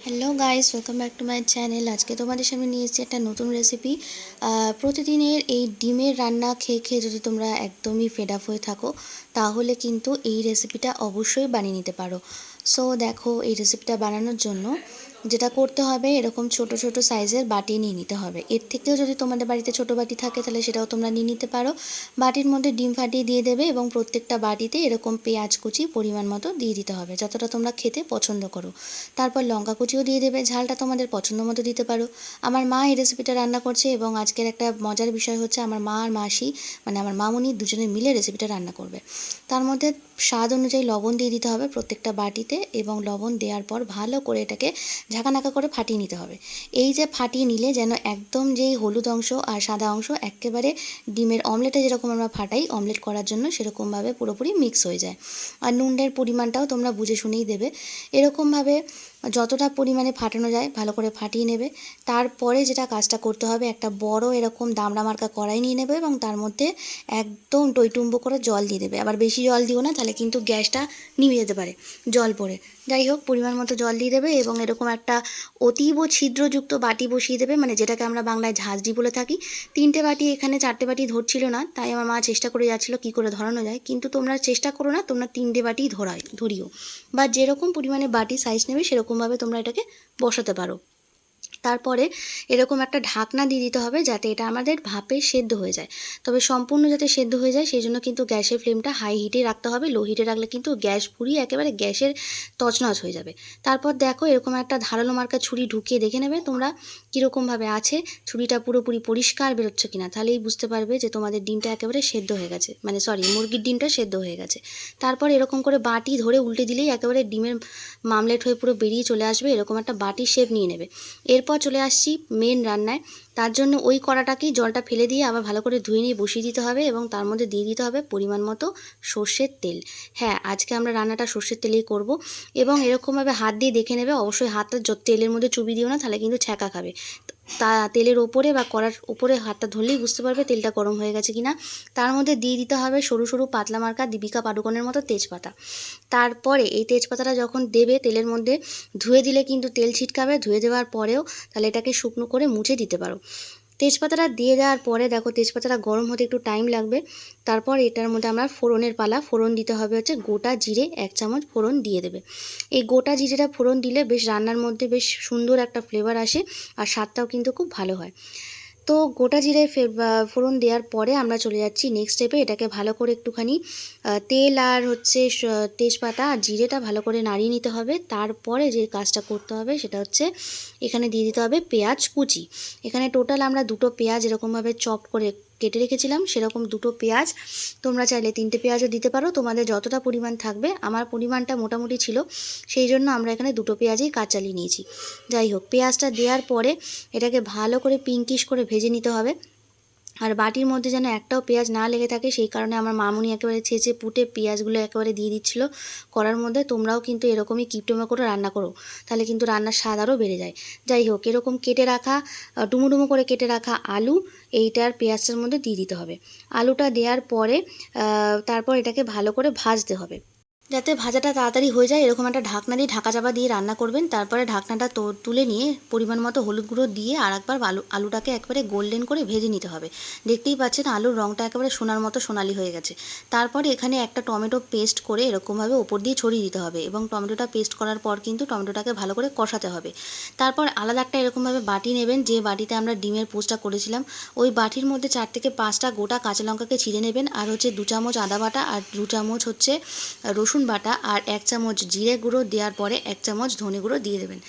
Hello guys, welcome back to my channel. আজকে তোমাদের সামনে নিয়ে এসেছি একটা নতুন রেসিপি। প্রতিদিনের এই ডিমের রান্না খেয়ে খেয়ে যদি তোমরা একদমই ফেড আপ হয়ে থাকো, তাহলে কিন্তু এই রেসিপিটা অবশ্যই বানিয়ে নিতে পারো। সো দেখো, এই রেসিপিটা বানানোর জন্য যেটা করতে হবে, এরকম ছোট ছোট সাইজের বাটি নিয়ে নিতে হবে। এর থেকেও যদি তোমাদের বাড়িতে ছোট বাটি থাকে তাহলে সেটাও তোমরা নিয়ে নিতে পারো। বাটির মধ্যে ডিম ফাটিয়ে দিয়ে দেবে এবং প্রত্যেকটা বাটিতে এরকম পেঁয়াজ কুচি পরিমাণ মতো দিয়ে দিতে হবে, যতটা তোমরা খেতে পছন্দ করো। তারপর লঙ্কা কুচিও দিয়ে দেবে, ঝালটা তোমাদের পছন্দ মতো দিতে পারো। আমার মা এই রেসিপিটা রান্না করছে এবং আজকের একটা মজার বিষয় হচ্ছে আমার মা আর মাসি, মানে আমার মামুনি দুজনে মিলে রেসিপিটা রান্না করবে। তার মধ্যে স্বাদ অনুযায়ী লবণ দিয়ে দিতে হবে প্রত্যেকটা বাটিতে, এবং লবণ দেওয়ার পর ভালো করে এটাকে ঝাঁকানাকা করে ফাটিয়ে নিতে হবে। এই যে ফাটিয়ে নিলে যেন একদম যেই হলুদ অংশ আর সাদা অংশ একেবারে ডিমের অমলেটে যেরকম আমরা ফাটাই অমলেট করার জন্য, সেরকমভাবে পুরোপুরি মিক্স হয়ে যায়। আর নুনের পরিমাণটাও তোমরা বুঝে শুনেই দেবে। এরকমভাবে যতটা পরিমাণে ফাটানো যায় ভালো করে ফাটিয়ে নেবে। তারপরে যেটা কাজটা করতে হবে, একটা বড় এরকম দামড়া মার্কা কড়াই নিয়ে নেবে এবং তার মধ্যে একদম টইটুম্বো করে জল দিয়ে দেবে। আবার বেশি জল দিও না, তাহলে কিন্তু গ্যাসটা নিভে যেতে পারে জল পড়ে। যাই হোক, পরিমাণ মতো জল দিয়ে দেবে এবং এরকম একটা অতীব ছিদ্রযুক্ত বাটি বসিয়ে দেবে, মানে যেটাকে আমরা বাংলায় ঝাঁঝরি বলে থাকি। 3টে বাটি, এখানে 4টে বাটি ধরছিল না, তাই আমার মা চেষ্টা করে যাচ্ছিলো কী করে ধরানো যায়। কিন্তু তোমরা চেষ্টা করো না, তোমরা 3টে বাটি ধরিও, বা যেরকম পরিমাণে বাটি সাইজ নেবে সেরকমভাবে তোমরা এটাকে বসাতে পারো। তারপরে এরকম একটা ঢাকনা দিয়ে দিতে হবে, যাতে এটা আমাদের ভাপে সেদ্ধ হয়ে যায়। তবে সম্পূর্ণ যাতে সেদ্ধ হয়ে যায় সেই জন্য কিন্তু গ্যাসের ফ্লেমটা হাই হিটে রাখতে হবে। লো হিটে রাখলে কিন্তু গ্যাস পুড়িয়ে একেবারে গ্যাসের তছনছ হয়ে যাবে। তারপর দেখো, এরকম একটা ধারালো মার্কা ছুরি ঢুকিয়ে দেখে নেবে তোমরা কীরকমভাবে আছে, ছুরিটা পুরোপুরি পরিষ্কার বেরোচ্ছে কিনা, তাহলেই বুঝতে পারবে যে তোমাদের ডিমটা একেবারে সেদ্ধ হয়ে গেছে, মানে সরি, মুরগির ডিমটা সেদ্ধ হয়ে গেছে। তারপর এরকম করে বাটি ধরে উল্টে দিলেই একেবারে ডিমের মামলেট হয়ে পুরো বেরিয়ে চলে আসবে। এরকম একটা বাটির শেপ নিয়ে নেবে। এরপর চলে আসছি মেন রান্নায়। তার জন্য ওই কড়াটাকেই জলটা ফেলে দিয়ে আবার ভালো করে ধুয়ে নিয়ে বসিয়ে দিতে হবে এবং তার মধ্যে দিয়ে দিতে হবে পরিমাণ মতো সর্ষের তেল। হ্যাঁ, আজকে আমরা রান্নাটা সর্ষের তেলেই করব। এবং এরকমভাবে হাত দিয়ে দেখে নেবে, অবশ্যই হাতটা তেলের মধ্যে চুবি দিও না, তাহলে কিন্তু ছ্যাঁকা খাবে। তা তেলের ওপরে বা কড়ার ওপরে হাতটা ধরলেই বুঝতে পারবে তেলটা গরম হয়ে গেছে কিনা। তার মধ্যে দিয়ে দিতে হবে সরু সরু পাতলা মার্কা দীপিকা পাডুকোনের মতো তেজপাতা। তারপরে এই তেজপাতাটা যখন দেবে তেলের মধ্যে, ধুয়ে দিলে কিন্তু তেল ছিটকাবে, ধুয়ে দেওয়ার পরেও তাহলে এটাকে শুকনো করে মুছে দিতে পারো। তেজপাতাটা দিয়ে দেওয়ার পরে দেখো, তেজপাতাটা গরম হতে একটু টাইম লাগবে। তারপর এটার মধ্যে আমরা ফোড়নের পালা, ফোড়ন দিতে হবে হচ্ছে গোটা জিরে 1 চামচ ফোড়ন দিয়ে দেবে। এই গোটা জিরেটা ফোড়ন দিলে বেশ রান্নার মধ্যে বেশ সুন্দর একটা ফ্লেভার আসে, আর স্বাদটাও কিন্তু খুব ভালো হয়। তো গোটা জিরে ফোড়ন দেওয়ার পরে আমরা চলে যাচ্ছি নেক্সট স্টেপে। এটাকে ভালো করে একটুখানি তেল আর হচ্ছে তেজপাতা আর জিরেটা ভালো করে নাড়িয়ে নিতে হবে। তারপরে যে কাজটা করতে হবে সেটা হচ্ছে এখানে দিয়ে দিতে হবে পেঁয়াজ কুচি। এখানে টোটাল আমরা 2টো পেঁয়াজ এরকমভাবে চপ করে কেটে রেখেছিলাম, সেরকম 2টো পেঁয়াজ। তোমরা চাইলে 3টে পেঁয়াজও দিতে পারো, তোমাদের যতটা পরিমাণ থাকবে। আমার পরিমাণটা মোটামুটি ছিল, সেই জন্য আমরা এখানে 2টো পেঁয়াজই কাজ চালিয়ে নিয়েছি। যাই হোক, পেঁয়াজটা দেওয়ার পরে এটাকে ভালো করে পিঙ্কিশ করে ভেজে নিতে হবে। আর বাটির মধ্যে যেন একটাও পেঁয়াজ না লেগে থাকে, সেই কারণে আমার মামুনি একেবারে ছেঁচে পুটে পেঁয়াজগুলো একেবারে দিয়ে দিচ্ছিলো করার মধ্যে। তোমরাও কিন্তু এরকমই কিপটোমা করে রান্না করো, তাহলে কিন্তু রান্নার স্বাদ আরও বেড়ে যায়। যাই হোক, এরকম কেটে রাখা ডুমো ডুমো করে কেটে রাখা আলু এইটার পেঁয়াজটার মধ্যে দিয়ে দিতে হবে। আলুটা দেওয়ার পরে তারপর এটাকে ভালো করে ভাজতে হবে, যাতে ভাজাটা তাড়াতাড়ি হয়ে যায়। এরকম একটা ঢাকনা দিয়ে ঢাকা চাপা দিয়ে রান্না করবেন। তারপরে ঢাকনাটা তুলে নিয়ে পরিমাণ মতো হলুদ গুঁড়ো দিয়ে আর একবার আলুটাকে একবারে গোল্ডেন করে ভেজে নিতে হবে। দেখতেই পাচ্ছেন আলুর রঙটা একেবারে সোনার মতো সোনালি হয়ে গেছে। তারপরে এখানে একটা টমেটো পেস্ট করে এরকমভাবে ওপর দিয়ে ছড়িয়ে দিতে হবে, এবং টমেটোটা পেস্ট করার পর কিন্তু টমেটোটাকে ভালো করে কষাতে হবে। তারপর আলাদা একটা এরকমভাবে বাটি নেবেন, যে বাটিতে আমরা ডিমের পোস্টটা করেছিলাম, ওই বাটির মধ্যে 4 থেকে 5টা গোটা কাঁচা লঙ্কাকে ছিঁড়ে নেবেন, আর হচ্ছে 2 চামচ আদা বাটা আর 2 চামচ হচ্ছে রসুন বাটা আর 1 চামচ জিরে গুঁড়ো দেওয়ার পরে 1 চামচ ধনে গুঁড়ো দিয়ে দেবেন।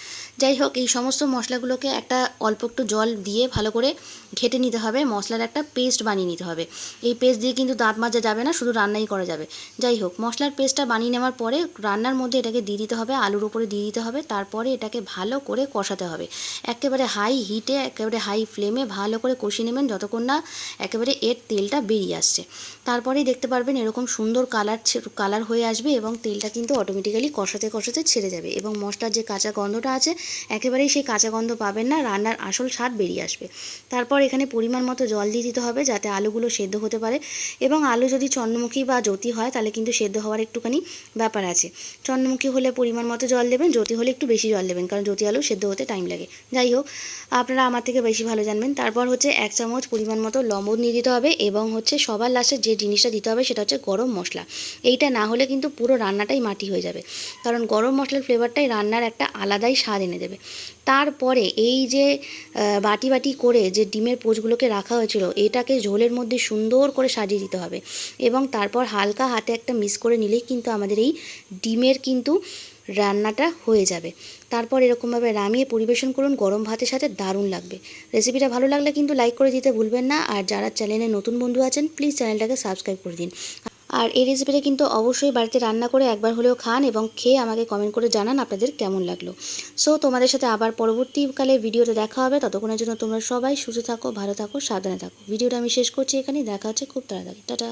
যাই হোক, এই সমস্ত মশলাগুলোকে একটা অল্প একটু জল দিয়ে ভালো করে ঘেটে নিতে হবে, মশলার একটা পেস্ট বানিয়ে নিতে হবে। এই পেস্ট দিয়ে কিন্তু দাঁত মাজা যাবে না, শুধু রান্নাই করা যাবে। যাই হোক, মশলার পেস্টটা বানিয়ে নেওয়ার পরে রান্নার মধ্যে এটাকে দিয়ে দিতে হবে, আলুর উপরে দিয়ে দিতে হবে। তারপরে এটাকে ভালো করে কষাতে হবে, একেবারে হাই হিটে, একেবারে হাই ফ্লেমে ভালো করে কষিয়ে নেবেন যতক্ষণ না একেবারে এর তেলটা বেরিয়ে আসছে। তারপরেই দেখতে পারবেন এরকম সুন্দর কালার হয়ে আসবে এবং তেলটা কিন্তু অটোমেটিক্যালি কষাতে কষাতে ছেড়ে যাবে এবং মশলার যে কাঁচা গন্ধটা আছে একেবারেই সেই কাঁচা গন্ধ পাবেন না, রান্নার আসল স্বাদ বেরিয়ে আসবে। তারপর এখানে পরিমাণ মতো জল দিয়ে দিতে হবে যাতে আলুগুলো সেদ্ধ হতে পারে, এবং আলু যদি চন্দ্রমুখী বা জ্যোতি হয় তাহলে কিন্তু সেদ্ধ হওয়ার একটুখানি ব্যাপার আছে। চন্দ্রমুখী হলে পরিমাণ মতো জল দেবেন, জ্যোতি হলে একটু বেশি জল দেবেন, কারণ জ্যোতি আলু সেদ্ধ হতে টাইম লাগে। যাই হোক, আপনারা আমার থেকে বেশি ভালো জানবেন। তারপর হচ্ছে 1 চামচ পরিমাণ মতো লবণ দিয়ে দিতে হবে, এবং হচ্ছে সবার লাস্টে যে জিনিসটা দিতে হবে সেটা হচ্ছে গরম মশলা। এইটা না হলে কিন্তু পুরো রান্নাটাই মাটি হয়ে যাবে, কারণ গরম মশলার ফ্লেভারটাই রান্নার একটা আলাদাই স্বাদ এনে দেবে। তারপরে এই যে বাটি বাটি করে যে ডিমের পোচগুলোকে রাখা হয়েছিল এটাকে ঝোলের মধ্যে সুন্দর করে সাজিয়ে দিতে হবে, এবং তারপর হালকা হাতে একটা মিক্স করে নিলেই কিন্তু আমাদের এই ডিমের কিন্তু রান্নাটা হয়ে যাবে। তারপর এরকমভাবে নামিয়ে পরিবেশন করুন গরম ভাতের সাথে, দারুণ লাগবে। রেসিপিটা ভালো লাগলে কিন্তু লাইক করে দিতে ভুলবেন না, আর যারা চ্যানেলে নতুন বন্ধু আছেন প্লিজ চ্যানেলটাকে সাবস্ক্রাইব করে দিন। আর এই রেসিপিটা কিন্তু অবশ্যই বাড়িতে রান্না করে একবার হলেও খান এবং খেয়ে আমাকে কমেন্ট করে জানান আপনাদের কেমন লাগলো। সো তোমাদের সাথে আবার পরবর্তীকালে ভিডিওতে দেখা হবে, ততক্ষণের জন্য তোমরা সবাই সুস্থ থাকো, ভালো থাকো, সাবধানে থাকো। ভিডিওটা আমি শেষ করছি এখানেই, দেখা হচ্ছে খুব তাড়াতাড়ি। টাটা।